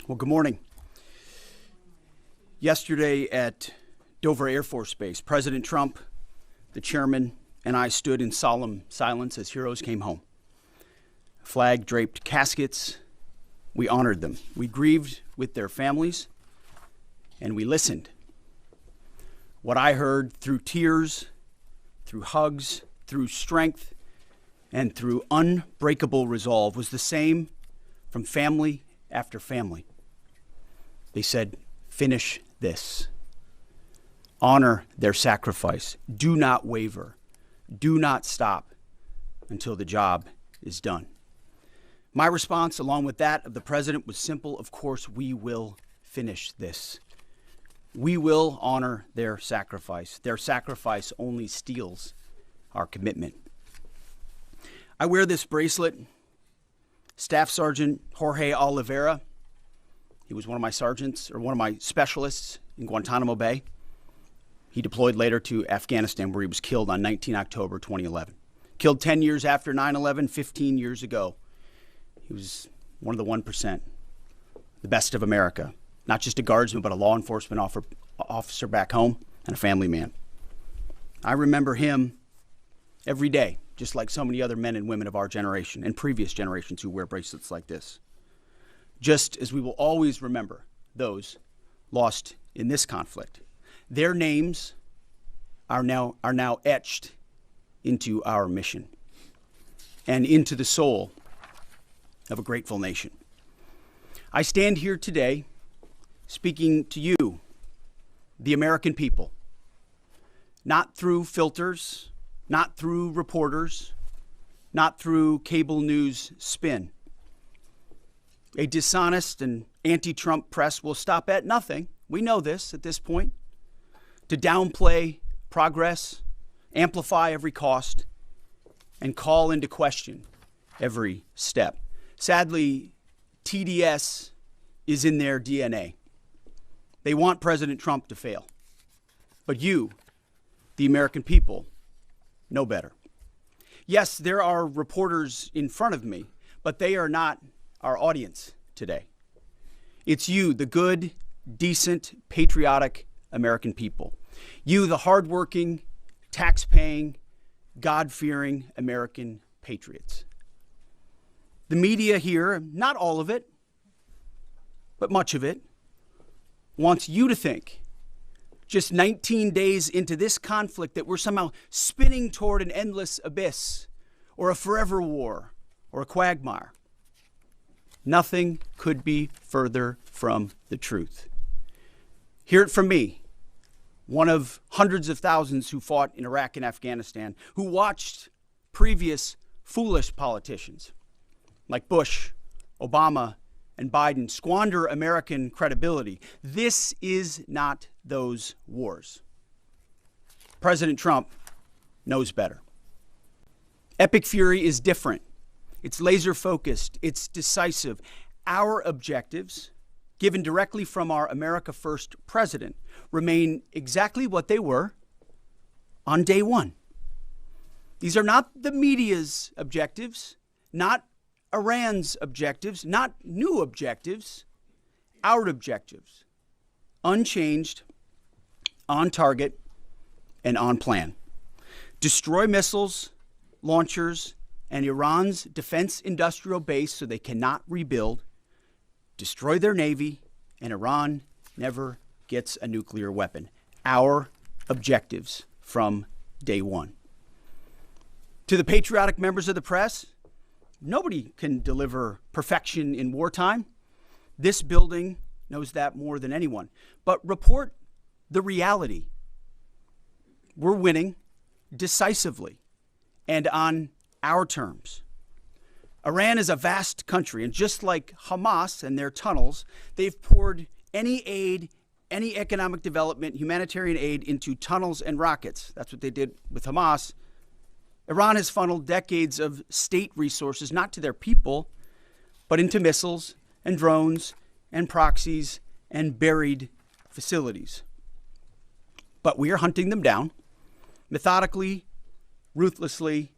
Well, good morning. Yesterday at Dover Air Force Base, President Trump, the chairman, and I stood in solemn silence as heroes came home. Flag-draped caskets, we honored them. We grieved with their families, and we listened. What I heard through tears, through hugs, through strength, and through unbreakable resolve was the same from family after family. They said, finish this. Honor their sacrifice. Do not waver. Do not stop until the job is done. My response, along with that of the president, was simple. Of course, we will finish this. We will honor their sacrifice. Their sacrifice only steals our commitment. I wear this bracelet. Staff Sergeant Jorge Oliveira, he was one of my sergeants, or one of my specialists in Guantanamo Bay. He deployed later to Afghanistan, where he was killed on 19 October 2011. Killed 10 years after 9/11, 15 years ago. He was one of the 1%, the best of America. Not just a guardsman, but a law enforcement officer back home and a family man. I remember him every day, just like so many other men and women of our generation and previous generations who wear bracelets like this. Just as we will always remember those lost in this conflict. Their names are now etched into our mission and into the soul of a grateful nation. I stand here today speaking to you, the American people, not through filters, not through reporters, not through cable news spin. A dishonest and anti-Trump press will stop at nothing. We know this at this point. To downplay progress, amplify every cost, and call into question every step. Sadly, TDS is in their DNA. They want President Trump to fail. But you, the American people, know better. Yes, there are reporters in front of me, but they are not our audience today. It's you, the good, decent, patriotic American people. You, the hardworking, tax-paying, God-fearing American patriots. The media here, not all of it, but much of it, wants you to think, just 19 days into this conflict, that we're somehow spinning toward an endless abyss or a forever war or a quagmire. Nothing could be further from the truth. Hear it from me, one of hundreds of thousands who fought in Iraq and Afghanistan, who watched previous foolish politicians like Bush, Obama, and Biden squander American credibility. This is not those wars. President Trump knows better. Epic fury is different. It's laser focused. It's decisive. Our objectives, given directly from our America First president, remain exactly what they were on day one. These are not the media's objectives, not Iran's objectives, not new objectives, our objectives. Unchanged, on target, and on plan. Destroy missiles, launchers, and Iran's defense industrial base so they cannot rebuild. Destroy their navy, and Iran never gets a nuclear weapon. Our objectives from day one. To the patriotic members of the press, nobody can deliver perfection in wartime. This building knows that more than anyone. But report the reality. We're winning decisively and on our terms. Iran is a vast country, and just like Hamas and their tunnels, they've poured any aid, any economic development, humanitarian aid into tunnels and rockets. That's what they did with Hamas. Iran has funneled decades of state resources, not to their people, but into missiles and drones and proxies and buried facilities. But we are hunting them down methodically, ruthlessly,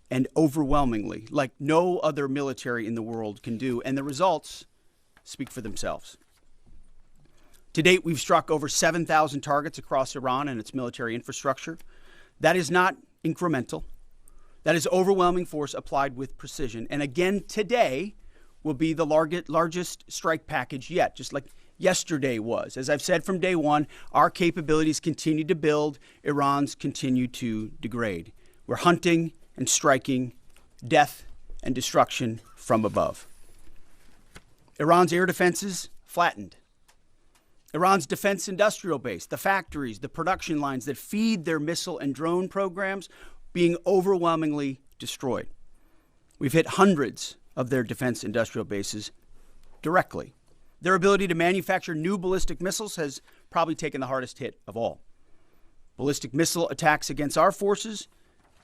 and overwhelmingly, like no other military in the world can do. And the results speak for themselves. To date, we've struck over 7,000 targets across Iran and its military infrastructure. That is not incremental. That is overwhelming force applied with precision. And again, today will be the largest strike package yet, just like yesterday was. As I've said from day one, our capabilities continue to build, Iran's continue to degrade. We're hunting and striking death and destruction from above. Iran's air defenses flattened. Iran's defense industrial base, the factories, the production lines that feed their missile and drone programs, being overwhelmingly destroyed. We've hit hundreds of their defense industrial bases directly. Their ability to manufacture new ballistic missiles has probably taken the hardest hit of all. Ballistic missile attacks against our forces,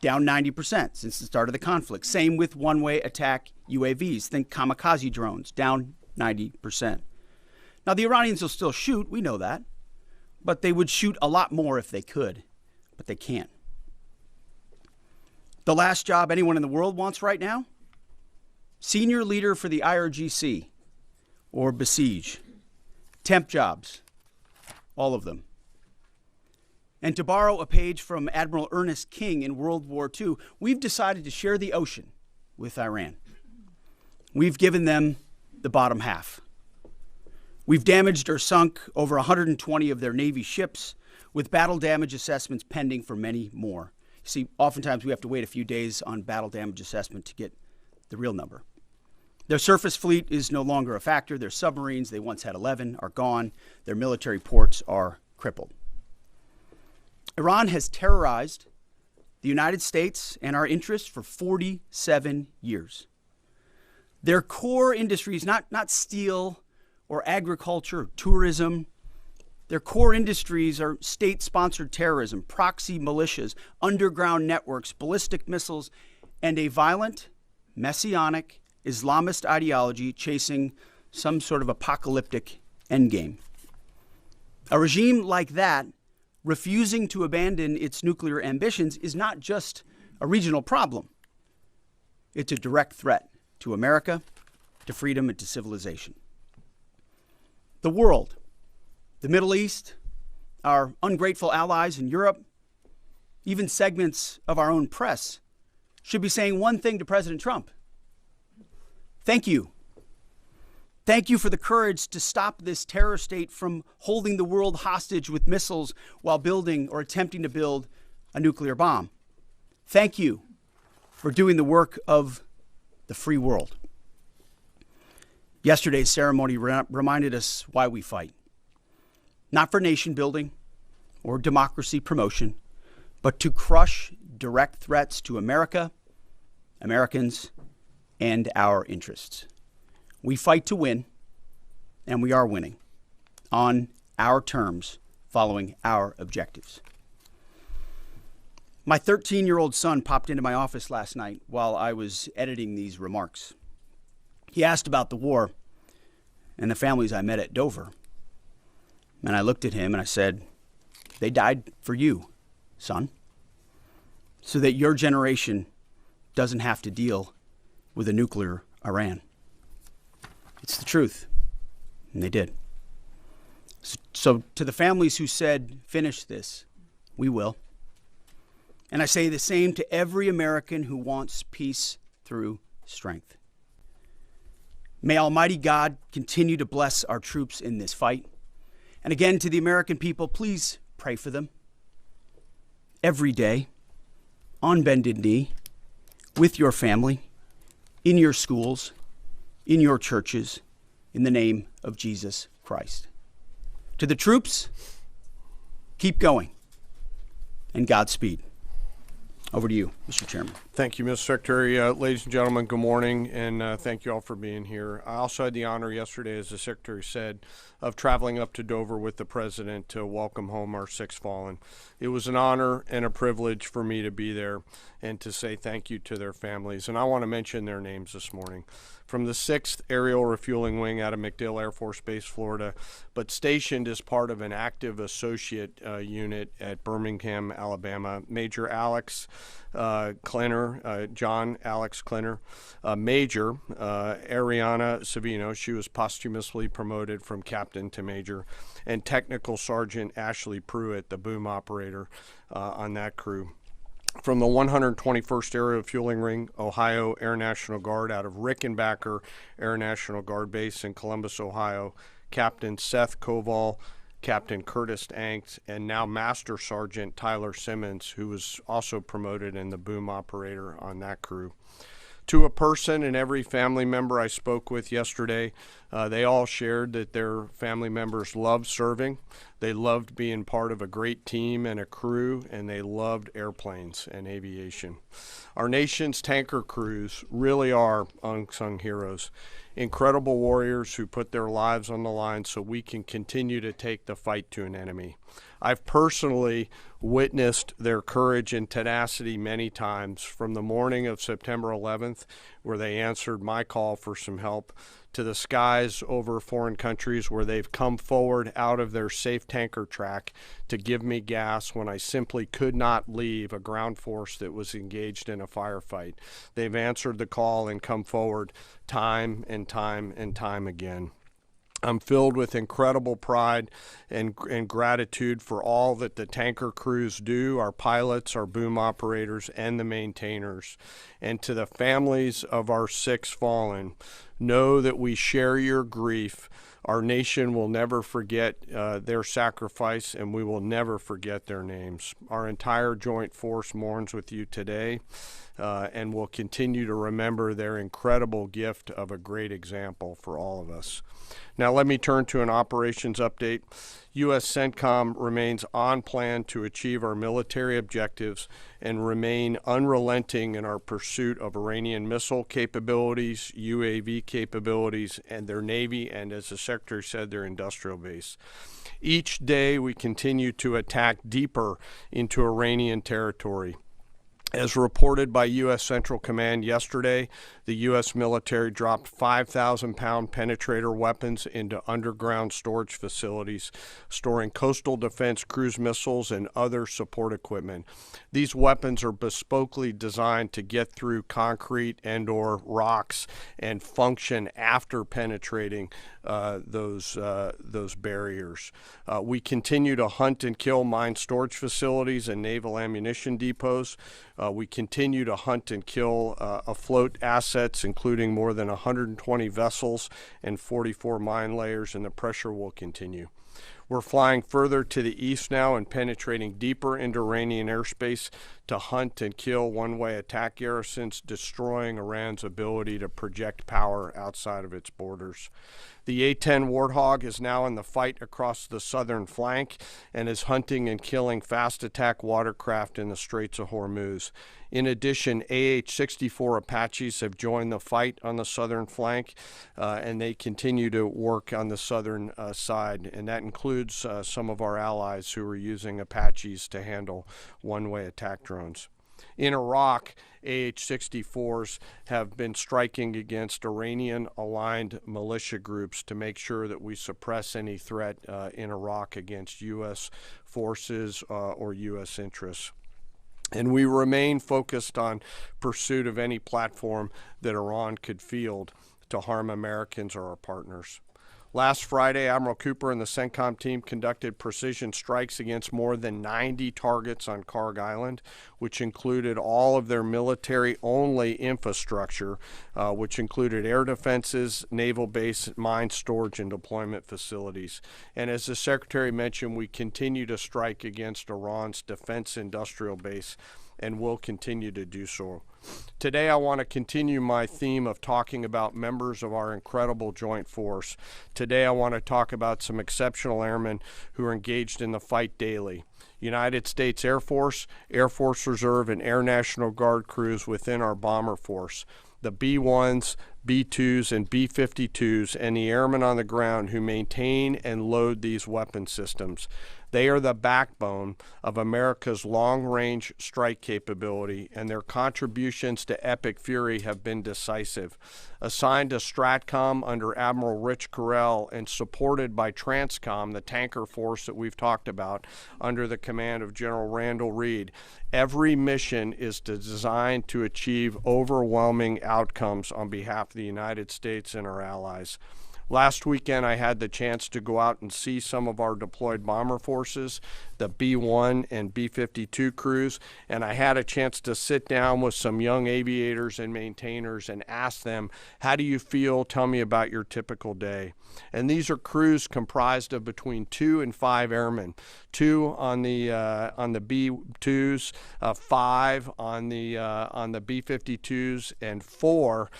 down 90% since the start of the conflict. Same with one-way attack UAVs, think kamikaze drones, down 90%. Now, the Iranians will still shoot, we know that, but they would shoot a lot more if they could, but they can't. The last job anyone in the world wants right now? Senior leader for the IRGC, or Besiege. Temp jobs, all of them. And to borrow a page from Admiral Ernest King in World War II, we've decided to share the ocean with Iran. We've given them the bottom half. We've damaged or sunk over 120 of their Navy ships, with battle damage assessments pending for many more. You see, oftentimes we have to wait a few days on battle damage assessment to get the real number. Their surface fleet is no longer a factor. Their submarines, they once had 11, are gone. Their military ports are crippled. Iran has terrorized the United States and our interests for 47 years. Their core industries, not steel or agriculture or tourism, their core industries are state-sponsored terrorism, proxy militias, underground networks, ballistic missiles, and a violent, messianic, Islamist ideology chasing some sort of apocalyptic endgame. A regime like that, refusing to abandon its nuclear ambitions, is not just a regional problem. It's a direct threat to America, to freedom, and to civilization. The world, the Middle East, our ungrateful allies in Europe, even segments of our own press should be saying one thing to President Trump. Thank you. Thank you for the courage to stop this terror state from holding the world hostage with missiles while building or attempting to build a nuclear bomb. Thank you for doing the work of the free world. Yesterday's ceremony reminded us why we fight. Not for nation building or democracy promotion, but to crush direct threats to America, Americans, and our interests. We fight to win, and we are winning on our terms, following our objectives. My 13-year-old son popped into my office last night while I was editing these remarks. He asked about the war and the families I met at Dover. And I looked at him and I said, they died for you, son, so that your generation doesn't have to deal with a nuclear Iran. It's the truth. And they did. So to the families who said, finish this, we will. And I say the same to every American who wants peace through strength. May Almighty God continue to bless our troops in this fight. And again, to the American people, please pray for them. Every day, on bended knee, with your family, in your schools, in your churches, in the name of Jesus Christ. To the troops, keep going, and Godspeed. Over to you, Mr. Chairman. Thank you, Mr. Secretary. Ladies and gentlemen, good morning, and thank you all for being here. I also had the honor yesterday, as the Secretary said, of traveling up to Dover with the President to welcome home our 6 fallen. It was an honor and a privilege for me to be there and to say thank you to their families. And I want to mention their names this morning. From the 6th Aerial Refueling Wing out of MacDill Air Force Base, Florida, but stationed as part of an active associate unit at Birmingham, Alabama, Major Alex Klenner Clinner, John Alex Clinner, Major Ariana Savino, she was posthumously promoted from captain to major, and Technical Sergeant Ashley Pruitt, the boom operator on that crew. From the 121st Aerial Fueling Ring, Ohio Air National Guard out of Rickenbacker Air National Guard Base in Columbus, Ohio, Captain Seth Koval, Captain Curtis Anks, and now Master Sergeant Tyler Simmons, who was also promoted in the boom operator on that crew. To a person and every family member I spoke with yesterday, they all shared that their family members loved serving, they loved being part of a great team and a crew, and they loved airplanes and aviation. Our nation's tanker crews really are unsung heroes, incredible warriors who put their lives on the line so we can continue to take the fight to an enemy. I've personally witnessed their courage and tenacity many times, from the morning of September 11th, where they answered my call for some help, to the skies over foreign countries where they've come forward out of their safe tanker track to give me gas when I simply could not leave a ground force that was engaged in a firefight. They've answered the call and come forward time and time and time again. I'm filled with incredible pride and gratitude for all that the tanker crews do, our pilots, our boom operators, and the maintainers. And to the families of our 6 fallen, know that we share your grief. Our nation will never forget their sacrifice, and we will never forget their names. Our entire joint force mourns with you today, and will continue to remember their incredible gift of a great example for all of us. Now let me turn to an operations update. U.S. CENTCOM remains on plan to achieve our military objectives and remain unrelenting in our pursuit of Iranian missile capabilities, UAV capabilities, and their Navy, and as the Secretary said, their industrial base. Each day we continue to attack deeper into Iranian territory. As reported by U.S. Central Command yesterday, the U.S. military dropped 5,000-pound penetrator weapons into underground storage facilities, storing coastal defense cruise missiles and other support equipment. These weapons are bespokely designed to get through concrete and/or rocks and function after penetrating those barriers. We continue to hunt and kill mine storage facilities and naval ammunition depots. We continue to hunt and kill afloat assets, including more than 120 vessels and 44 mine layers, and the pressure will continue. We're flying further to the east now and penetrating deeper into Iranian airspace to hunt and kill one-way attack garrisons, destroying Iran's ability to project power outside of its borders. The A-10 Warthog is now in the fight across the southern flank and is hunting and killing fast attack watercraft in the Straits of Hormuz. In addition, AH-64 Apaches have joined the fight on the southern flank, and they continue to work on the southern side, and that includes some of our allies who are using Apaches to handle one-way attack drones. In Iraq, AH-64s have been striking against Iranian-aligned militia groups to make sure that we suppress any threat in Iraq against U.S. forces or U.S. interests. And we remain focused on pursuit of any platform that Iran could field to harm Americans or our partners. Last Friday, Admiral Cooper and the CENTCOM team conducted precision strikes against more than 90 targets on Karg Island, which included all of their military-only infrastructure, which included air defenses, naval base, mine storage, and deployment facilities. And as the Secretary mentioned, we continue to strike against Iran's defense industrial base and will continue to do so. Today, I want to continue my theme of talking about members of our incredible joint force. Today, I want to talk about some exceptional airmen who are engaged in the fight daily. United States Air Force, Air Force Reserve, and Air National Guard crews within our bomber force. The B-1s, B-2s, and B-52s, and the airmen on the ground who maintain and load these weapon systems. They are the backbone of America's long-range strike capability, and their contributions to Epic Fury have been decisive. Assigned to STRATCOM under Admiral Rich Correll and supported by TRANSCOM, the tanker force that we've talked about, under the command of General Randall Reed, every mission is designed to achieve overwhelming outcomes on behalf of the United States and our allies. Last weekend, I had the chance to go out and see some of our deployed bomber forces, the B-1 and B-52 crews, and I had a chance to sit down with some young aviators and maintainers and ask them, how do you feel? Tell me about your typical day. And these are crews comprised of between 2 and 5 airmen, 2 on the B-2s, 5 on the B-52s, and 4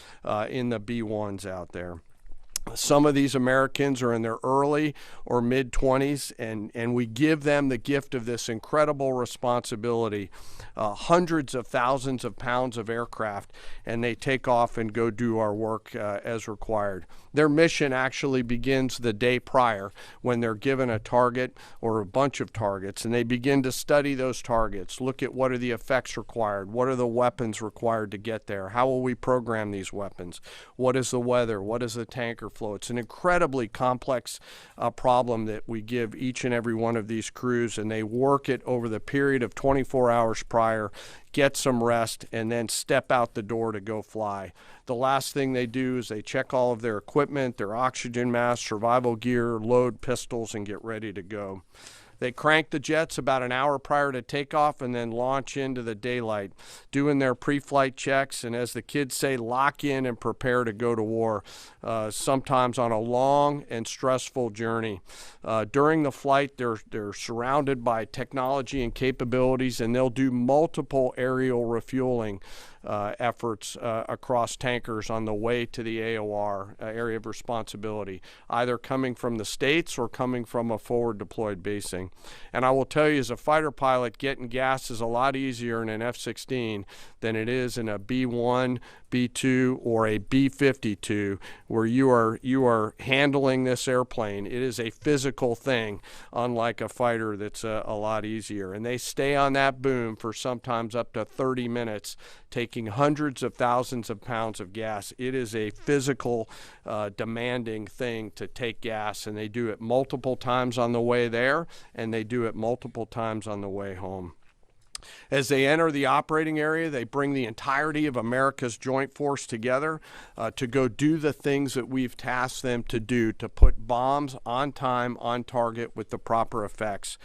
in the B-1s out there. Some of these Americans are in their early or mid-20s, and we give them the gift of this incredible responsibility, hundreds of thousands of pounds of aircraft, and they take off and go do our work as required. Their mission actually begins the day prior when they're given a target or a bunch of targets, and they begin to study those targets, look at what are the effects required, what are the weapons required to get there, how will we program these weapons, what is the weather, what is the tanker flow. It's an incredibly complex problem that we give each and every one of these crews, and they work it over the period of 24 hours prior, get some rest, and then step out the door to go fly. The last thing they do is they check all of their equipment, their oxygen mask, survival gear, load pistols, and get ready to go. They crank the jets about an hour prior to takeoff and then launch into the daylight, doing their pre-flight checks, and as the kids say, lock in and prepare to go to war, sometimes on a long and stressful journey. During the flight, they're surrounded by technology and capabilities, and they'll do multiple aerial refueling efforts across tankers on the way to the AOR, area of responsibility, either coming from the States or coming from a forward deployed basing. And I will tell you, as a fighter pilot, getting gas is a lot easier in an F-16 than it is in a B-1, B-2, or a B-52, where you are handling this airplane. It is a physical thing, unlike a fighter that's a lot easier. And they stay on that boom for sometimes up to 30 minutes, taking hundreds of thousands of pounds of gas. It is a physical, demanding thing to take gas, and they do it multiple times on the way there, and they do it multiple times on the way home. As they enter the operating area, they bring the entirety of America's joint force together to go do the things that we've tasked them to do, to put bombs on time, on target, with the proper effects.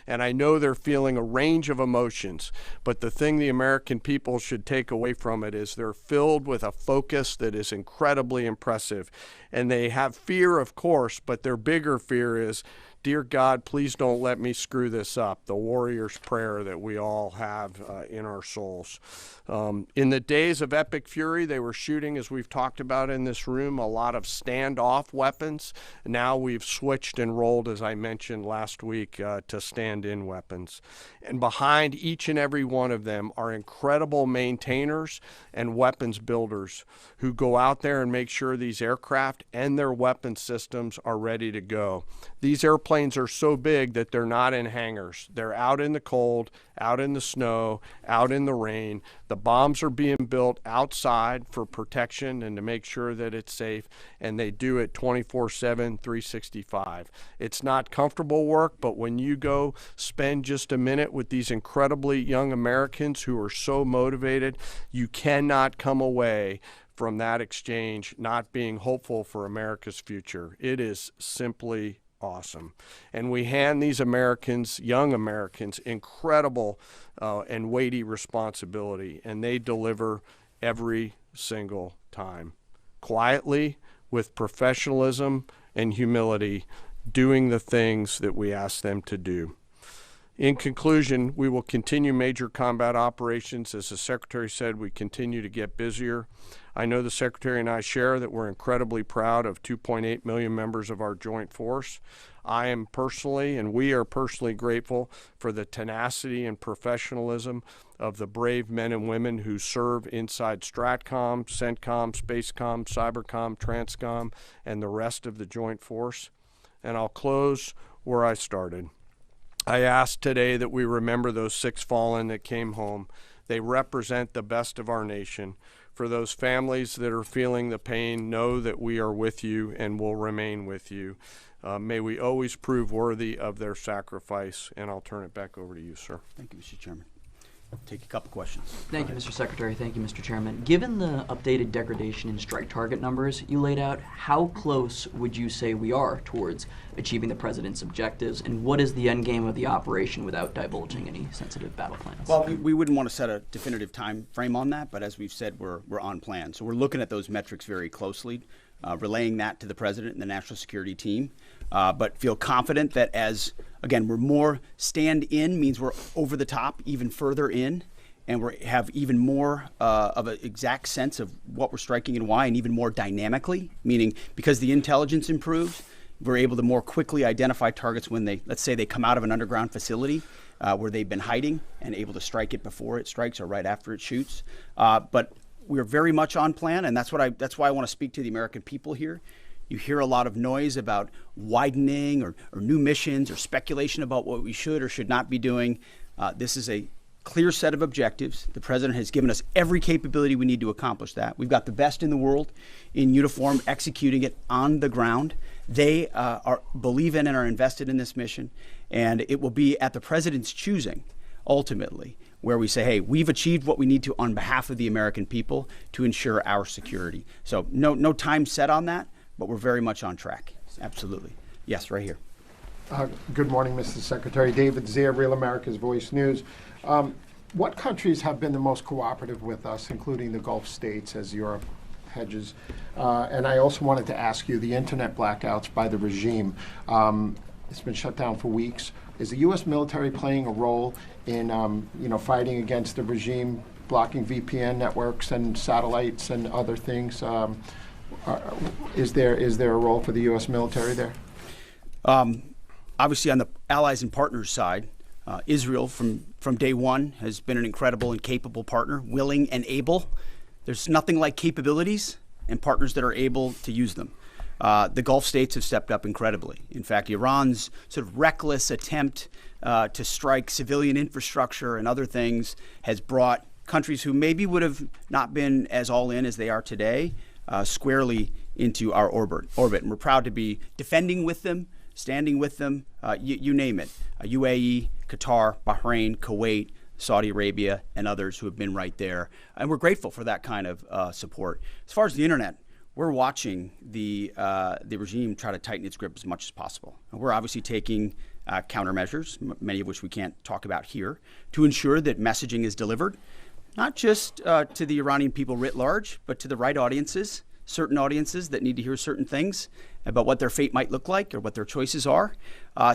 And I know they're feeling a range of emotions, but the thing the American people should take away from it is they're filled with a focus that is incredibly impressive. And they have fear, of course, but their bigger fear is, dear God, please don't let me screw this up, the warrior's prayer that we all have in our souls. In the days of Epic Fury, they were shooting, as we've talked about in this room, a lot of standoff weapons. Now we've switched and rolled, as I mentioned last week, to stand-in weapons. And behind each and every one of them are incredible maintainers and weapons builders who go out there and make sure these aircraft and their weapon systems are ready to go. These airplanes are so big that they're not in hangars. They're out in the cold, out in the snow, out in the rain. The bombs are being built outside for protection and to make sure that it's safe, and they do it 24/7, 365. It's not comfortable work, but when you go spend just a minute with these incredibly young Americans who are so motivated, you cannot come away from that exchange not being hopeful for America's future. It is simply awesome. And we hand these Americans, young Americans, incredible and weighty responsibility, and they deliver every single time. Quietly, with professionalism and humility, doing the things that we ask them to do. In conclusion, we will continue major combat operations. As the Secretary said, we continue to get busier. I know the Secretary and I share that we're incredibly proud of 2.8 million members of our joint force. I am personally, and we are personally grateful for the tenacity and professionalism of the brave men and women who serve inside STRATCOM, CENTCOM, SpaceCom, CyberCom, TRANSCOM, and the rest of the joint force. And I'll close where I started. I ask today that we remember those 6 fallen that came home. They represent the best of our nation. For those families that are feeling the pain, know that we are with you and will remain with you. May we always prove worthy of their sacrifice. And I'll turn it back over to you, sir. Thank you, Mr. Chairman. Take a couple questions. Thank you, Mr. Secretary. Thank you, Mr. Chairman. Given the updated degradation in strike target numbers you laid out, how close would you say we are towards achieving the President's objectives, and what is the end game of the operation without divulging any sensitive battle plans? Well, we wouldn't want to set a definitive time frame on that, but as we've said, we're on plan. So we're looking at those metrics very closely, relaying that to the President and the National Security Team, but feel confident that as, again, we're more stand in means we're over the top, even further in, and we have even more of an exact sense of what we're striking and why, and even more dynamically, meaning because the intelligence improves, we're able to more quickly identify targets when they, let's say they come out of an underground facility where they've been hiding and able to strike it before it strikes or right after it shoots. But we're very much on plan, and that's why I want to speak to the American people here. You hear a lot of noise about widening or new missions or speculation about what we should or should not be doing. This is a clear set of objectives. The President has given us every capability we need to accomplish that. We've got the best in the world in uniform executing it on the ground. They believe in and are invested in this mission, and it will be at the President's choosing, ultimately, where we say, hey, we've achieved what we need to on behalf of the American people to ensure our security. So no time set on that, but we're very much on track. Absolutely. Yes, right here. Good morning, Mr. Secretary. David Zier, Real America's Voice News. What countries have been the most cooperative with us, including the Gulf states, as Europe hedges? And I also wanted to ask you, the internet blackouts by the regime, it's been shut down for weeks. Is the U.S. military playing a role in fighting against the regime, blocking VPN networks and satellites and other things? Is there a role for the U.S. military there? Obviously, on the allies and partners side, Israel from day one has been an incredible and capable partner, willing and able. There's nothing like capabilities and partners that are able to use them. The Gulf states have stepped up incredibly. In fact, Iran's sort of reckless attempt to strike civilian infrastructure and other things has brought countries who maybe would have not been as all in as they are today squarely into our orbit. And we're proud to be defending with them, standing with them, you name it. UAE, Qatar, Bahrain, Kuwait, Saudi Arabia, and others who have been right there. And we're grateful for that kind of support. As far as the internet, we're watching the regime try to tighten its grip as much as possible. And we're obviously taking countermeasures, many of which we can't talk about here, to ensure that messaging is delivered, not just to the Iranian people writ large, but to the right audiences, certain audiences that need to hear certain things about what their fate might look like or what their choices are.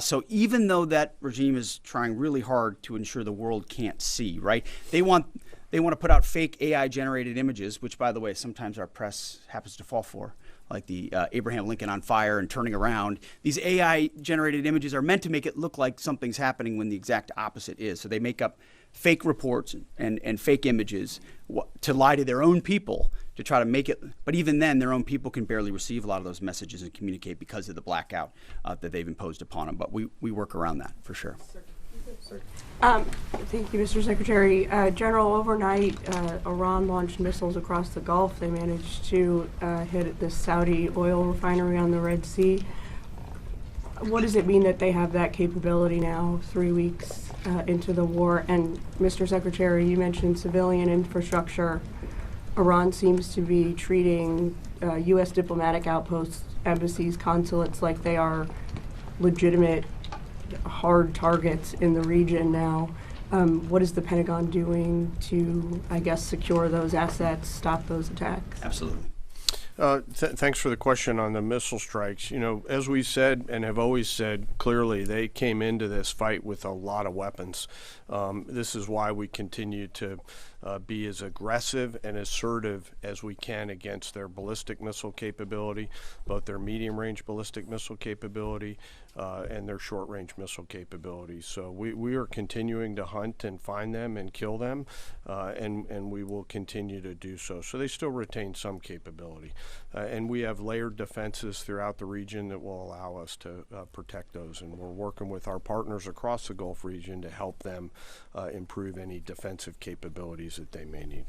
So even though that regime is trying really hard to ensure the world can't see, right? They want to put out fake AI-generated images, which, by the way, sometimes our press happens to fall for, like the Abraham Lincoln on fire and turning around. These AI-generated images are meant to make it look like something's happening when the exact opposite is. So they make up fake reports and fake images to lie to their own people to try to make it. But even then, their own people can barely receive a lot of those messages and communicate because of the blackout that they've imposed upon them. But we work around that for sure. Thank you, Mr. Secretary. General, overnight, Iran launched missiles across the Gulf. They managed to hit the Saudi oil refinery on the Red Sea. What does it mean that they have that capability now, 3 weeks into the war? And Mr. Secretary, you mentioned civilian infrastructure. Iran seems to be treating U.S. diplomatic outposts, embassies, consulates like they are legitimate hard targets in the region now. What is the Pentagon doing to, I guess, secure those assets, stop those attacks? Absolutely. Thanks for the question on the missile strikes. You know, as we said and have always said clearly, they came into this fight with a lot of weapons. This is why we continue to be as aggressive and assertive as we can against their ballistic missile capability, both their medium-range ballistic missile capability and their short-range missile capabilities. So we are continuing to hunt and find them and kill them, and we will continue to do so. So they still retain some capability. And we have layered defenses throughout the region that will allow us to protect those. And we're working with our partners across the Gulf region to help them improve any defensive capabilities that they may need.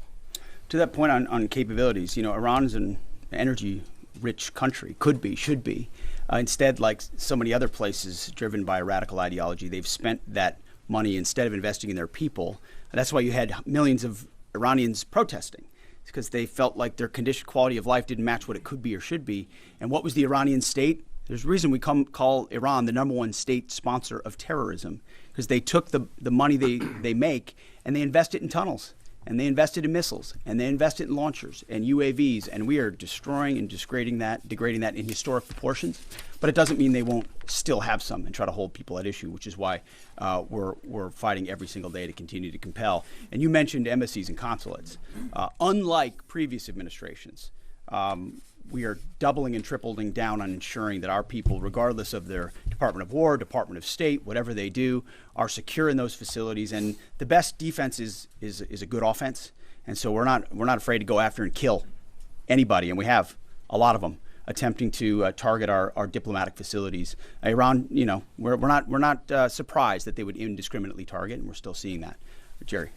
To that point on capabilities, Iran is an energy-rich country, could be, should be. Instead, like so many other places driven by a radical ideology, they've spent that money instead of investing in their people. And that's why you had millions of Iranians protesting. It's because they felt like their quality of life didn't match what it could be or should be. And what was the Iranian state? There's a reason we call Iran the #1 state sponsor of terrorism, because they took the money they make and they invest it in tunnels, and they invested in missiles, and they invested in launchers and UAVs, and we are destroying and degrading that in historic proportions. But it doesn't mean they won't still have some and try to hold people at issue, which is why we're fighting every single day to continue to compel. And you mentioned embassies and consulates. Unlike previous administrations, we are doubling and tripling down on ensuring that our people, regardless of their Department of War, Department of State, whatever they do, are secure in those facilities. And the best defense is a good offense. And so we're not afraid to go after and kill anybody, and we have a lot of them attempting to target our diplomatic facilities. Iran, we're not surprised that they would indiscriminately target, and we're still seeing that. Jerry.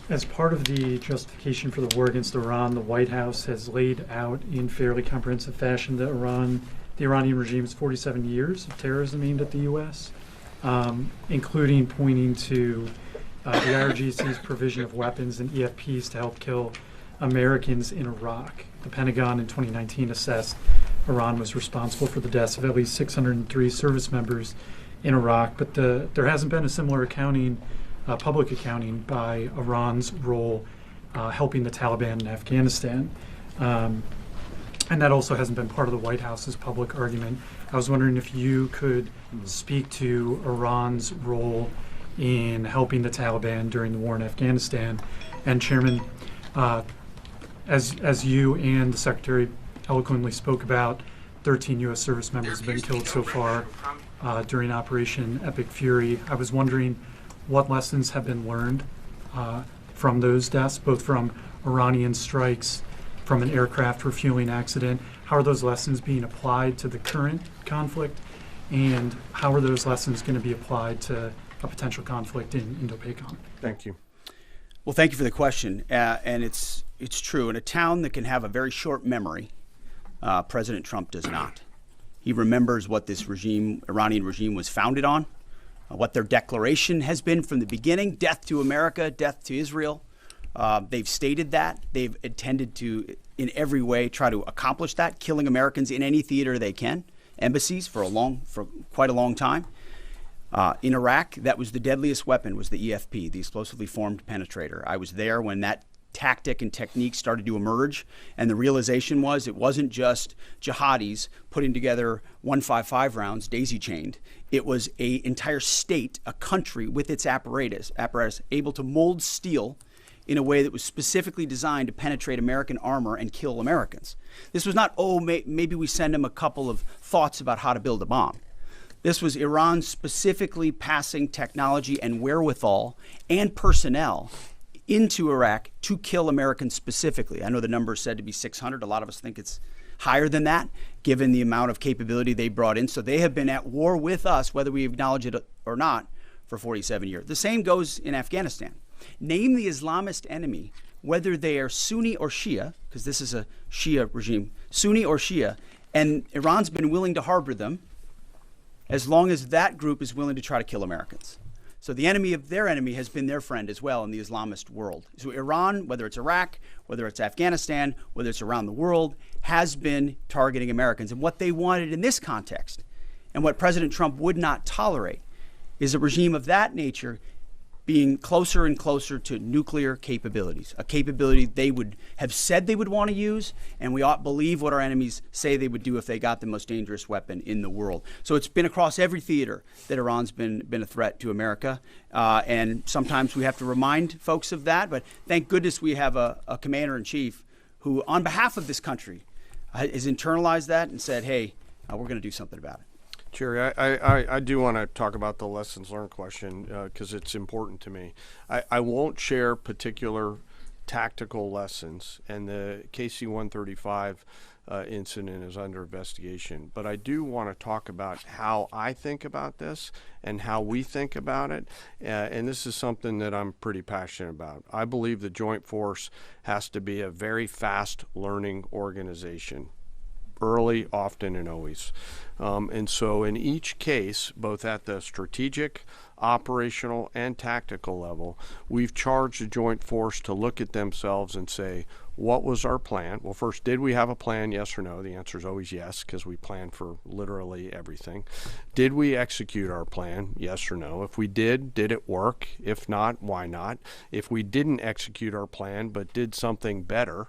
As part of the justification for the war against Iran, the White House has laid out in fairly comprehensive fashion that the Iranian regime's 47 years of terrorism aimed at the U.S., including pointing to the IRGC's provision of weapons and EFPs to help kill Americans in Iraq. The Pentagon in 2019 assessed Iran was responsible for the deaths of at least 603 service members in Iraq, but there hasn't been a similar public accounting by Iran's role helping the Taliban in Afghanistan. And that also hasn't been part of the White House's public argument. I was wondering if you could speak to Iran's role in helping the Taliban during the war in Afghanistan. And Chairman, as you and the Secretary eloquently spoke about, 13 U.S. service members have been killed so far during Operation Epic Fury. I was wondering what lessons have been learned from those deaths, both from Iranian strikes, from an aircraft refueling accident. How are those lessons being applied to the current conflict, and how are those lessons going to be applied to a potential conflict in Indo-PACOM? Thank you. Well, thank you for the question. And it's true. In a town that can have a very short memory, President Trump does not. He remembers what this Iranian regime was founded on, what their declaration has been from the beginning: death to America, death to Israel. They've stated that. They've intended to, in every way, try to accomplish that, killing Americans in any theater they can, embassies for quite a long time. In Iraq, that was the deadliest weapon, was the EFP, the explosively formed penetrator. I was there when that tactic and technique started to emerge, and the realization was it wasn't just jihadis putting together 155 rounds daisy-chained. It was an entire state, a country with its apparatus able to mold steel in a way that was specifically designed to penetrate American armor and kill Americans. This was not, maybe we send them a couple of thoughts about how to build a bomb. This was Iran specifically passing technology and wherewithal and personnel into Iraq to kill Americans specifically. I know the number is said to be 600. A lot of us think it's higher than that, given the amount of capability they brought in. So they have been at war with us, whether we acknowledge it or not, for 47 years. The same goes in Afghanistan. Name the Islamist enemy, whether they are Sunni or Shia, because this is a Shia regime, Sunni or Shia, and Iran's been willing to harbor them as long as that group is willing to try to kill Americans. So the enemy of their enemy has been their friend as well in the Islamist world. So Iran, whether it's Iraq, whether it's Afghanistan, whether it's around the world, has been targeting Americans. And what they wanted in this context, and what President Trump would not tolerate, is a regime of that nature being closer and closer to nuclear capabilities, a capability they would have said they would want to use, and we ought to believe what our enemies say they would do if they got the most dangerous weapon in the world. So it's been across every theater that Iran's been a threat to America, and sometimes we have to remind folks of that, but thank goodness we have a commander-in-chief who, on behalf of this country, has internalized that and said, hey, we're going to do something about it. Jerry, I do want to talk about the lessons learned question because it's important to me. I won't share particular tactical lessons, and the KC-135 incident is under investigation. But I do want to talk about how I think about this and how we think about it, and this is something that I'm pretty passionate about. I believe the Joint Force has to be a very fast learning organization. Early, often, and always. And so in each case, both at the strategic, operational, and tactical level, we've charged the Joint Force to look at themselves and say, what was our plan? Well, first, did we have a plan, yes or no? The answer is always yes, because we plan for literally everything. Did we execute our plan, yes or no? If we did it work? If not, why not? If we didn't execute our plan but did something better,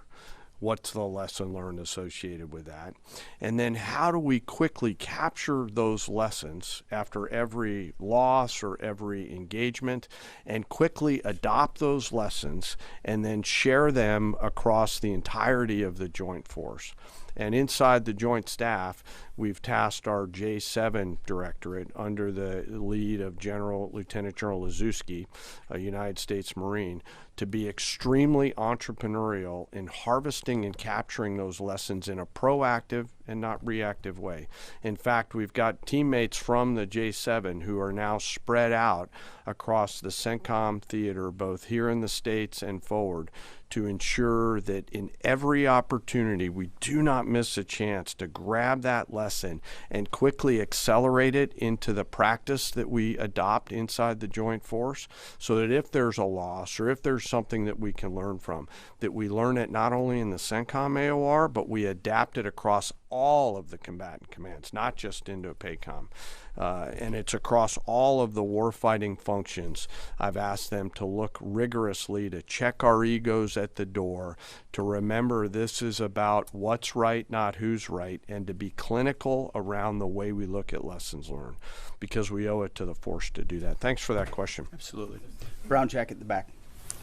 what's the lesson learned associated with that? And then how do we quickly capture those lessons after every loss or every engagement and quickly adopt those lessons and then share them across the entirety of the Joint Force? And inside the Joint Staff, we've tasked our J7 Directorate under the lead of Lieutenant General Lazewski, a United States Marine, to be extremely entrepreneurial in harvesting and capturing those lessons in a proactive and not reactive way. In fact, we've got teammates from the J7 who are now spread out across the CENTCOM theater, both here in the States and forward, to ensure that in every opportunity we do not miss a chance to grab that lesson and quickly accelerate it into the practice that we adopt inside the Joint Force, so that if there's a loss or if there's something that we can learn from, that we learn it not only in the CENTCOM AOR, but we adapt it across all of the combatant commands, not just Indo-PACOM. And it's across all of the warfighting functions. I've asked them to look rigorously, to check our egos at the door, to remember this is about what's right, not who's right, and to be clinical around the way we look at lessons learned, because we owe it to the force to do that. Thanks for that question. Absolutely. Brown jacket at the back.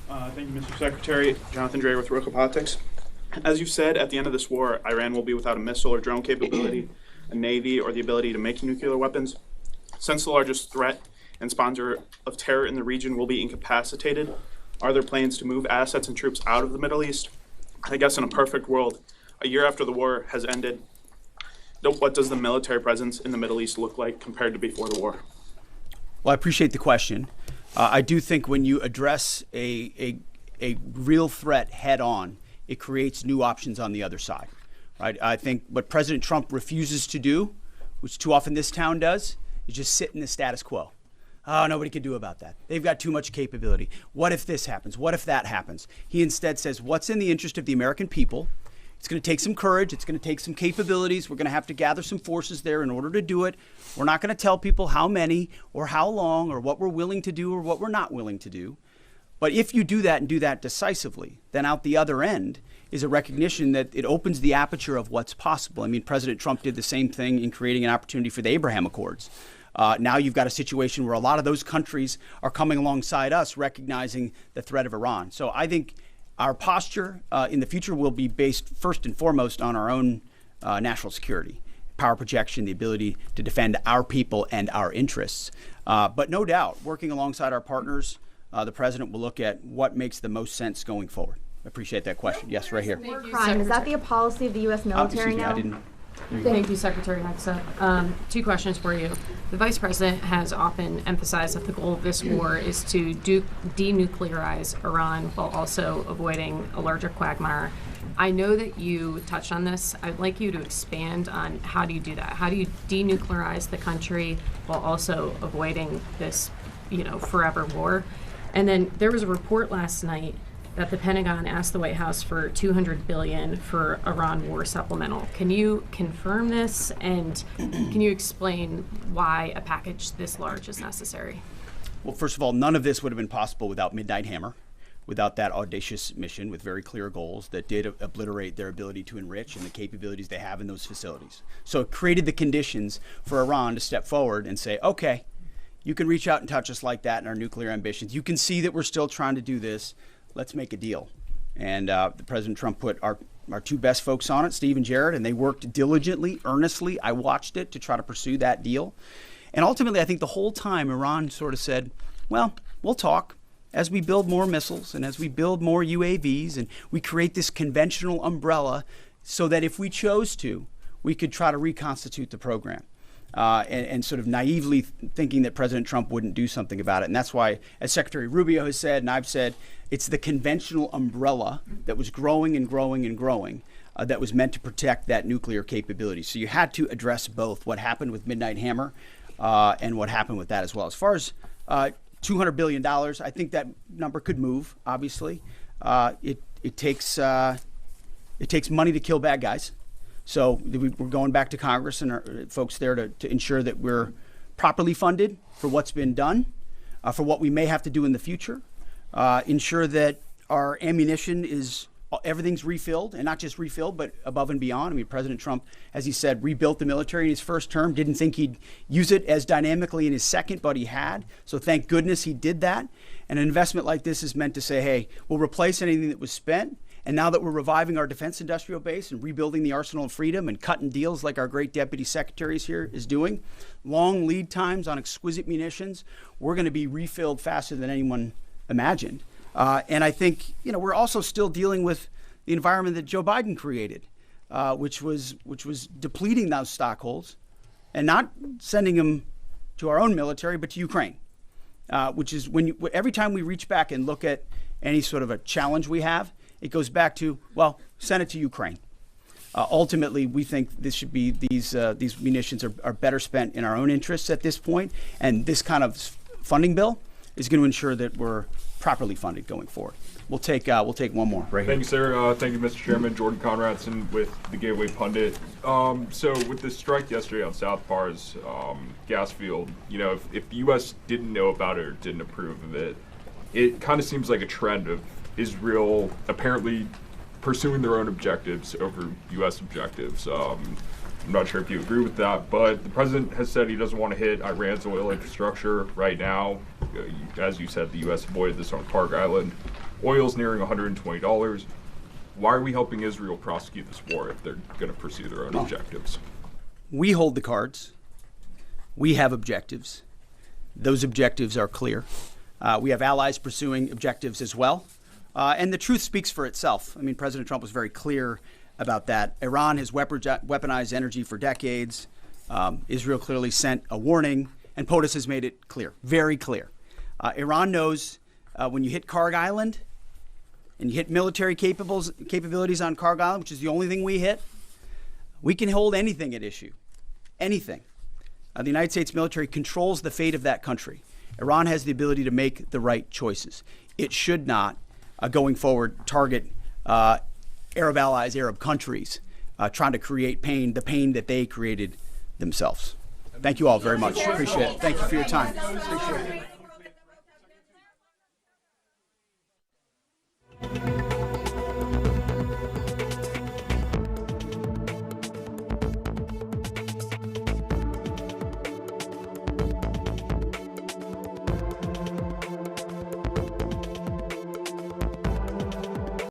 Thank you, Mr. Secretary. Jonathan Dre with Roca Politics. As you said, at the end of this war, Iran will be without a missile or drone capability, a navy, or the ability to make nuclear weapons. Since the largest threat and sponsor of terror in the region will be incapacitated, are there plans to move assets and troops out of the Middle East? I guess in a perfect world, a year after the war has ended, what does the military presence in the Middle East look like compared to before the war? Well, I appreciate the question. I do think when you address a real threat head on, it creates new options on the other side, right? I think what President Trump refuses to do, which too often this town does, is just sit in the status quo. Oh, nobody can do about that. They've got too much capability. What if this happens? What if that happens? He instead says, what's in the interest of the American people? It's going to take some courage. It's going to take some capabilities. We're going to have to gather some forces there in order to do it. We're not going to tell people how many or how long or what we're willing to do or what we're not willing to do. But if you do that and do that decisively, then out the other end is a recognition that it opens the aperture of what's possible. I mean, President Trump did the same thing in creating an opportunity for the Abraham Accords. Now you've got a situation where a lot of those countries are coming alongside us, recognizing the threat of Iran. So I think our posture in the future will be based first and foremost on our own national security, power projection, the ability to defend our people and our interests. But no doubt, working alongside our partners, the president will look at what makes the most sense going forward. I appreciate that question. Yes, right here. War crime, is that the policy of the U.S. military now? Thank you, Secretary Hexa. Two questions for you. The Vice President has often emphasized that the goal of this war is to denuclearize Iran while also avoiding a larger quagmire. I know that you touched on this. I'd like you to expand on how do you do that? How do you denuclearize the country while also avoiding this, forever war? And then there was a report last night that the Pentagon asked the White House for $200 billion for Iran war supplemental. Can you confirm this, and can you explain why a package this large is necessary? Well, first of all, none of this would have been possible without Midnight Hammer, without that audacious mission with very clear goals that did obliterate their ability to enrich and the capabilities they have in those facilities. So it created the conditions for Iran to step forward and say, okay, you can reach out and touch us like that in our nuclear ambitions. You can see that we're still trying to do this. Let's make a deal. And President Trump put our two best folks on it, Steve and Jared, and they worked diligently, earnestly. I watched it to try to pursue that deal. And ultimately, I think the whole time Iran sort of said, well, we'll talk. As we build more missiles and as we build more UAVs and we create this conventional umbrella so that if we chose to, we could try to reconstitute the program. And sort of naively thinking that President Trump wouldn't do something about it. And that's why, as Secretary Rubio has said, and I've said, it's the conventional umbrella that was growing and growing and growing that was meant to protect that nuclear capability. So you had to address both what happened with Midnight Hammer and what happened with that as well. As far as $200 billion, I think that number could move, obviously. It takes money to kill bad guys. So we're going back to Congress and our folks there to ensure that we're properly funded for what's been done, for what we may have to do in the future, ensure that our ammunition everything's refilled, and not just refilled, but above and beyond. I mean, President Trump, as he said, rebuilt the military in his first term, didn't think he'd use it as dynamically in his second, but he had. So thank goodness he did that. And an investment like this is meant to say, hey, we'll replace anything that was spent. And now that we're reviving our defense industrial base and rebuilding the arsenal of freedom and cutting deals like our great deputy secretaries here is doing, long lead times on exquisite munitions, we're going to be refilled faster than anyone imagined. And I think, we're also still dealing with the environment that Joe Biden created, which was depleting those stockholds and not sending them to our own military, but to Ukraine, which is every time we reach back and look at any sort of a challenge we have, it goes back to, well, send it to Ukraine. Ultimately, we think this should be these munitions are better spent in our own interests at this point, and this kind of funding bill is going to ensure that we're properly funded going forward. We'll take one more. Right Thank you, sir. Thank you, Mr. Chairman. Jordan Conradson with the Gateway Pundit. So with the strike yesterday on South Bar's gas field, if the U.S. didn't know about it or didn't approve of it, it kind of seems like a trend of Israel apparently pursuing their own objectives over U.S. objectives. I'm not sure if you agree with that, but the president has said he doesn't want to hit Iran's oil infrastructure right now. As you said, the U.S. avoided this on Karg Island. Oil's nearing $120. Why are we helping Israel prosecute this war if they're going to pursue their own objectives? We hold the cards. We have objectives. Those objectives are clear. We have allies pursuing objectives as well. And the truth speaks for itself. I mean, President Trump was very clear about that. Iran has weaponized energy for decades. Israel clearly sent a warning, and POTUS has made it clear, very clear. Iran knows when you hit Karg Island and you hit military capabilities on Karg Island, which is the only thing we hit, we can hold anything at issue, anything. The United States military controls the fate of that country. Iran has the ability to make the right choices. It should not, going forward, target Arab allies, Arab countries, trying to create the pain that they created themselves. Thank you all very much. Appreciate it. Thank you for your time. Appreciate it.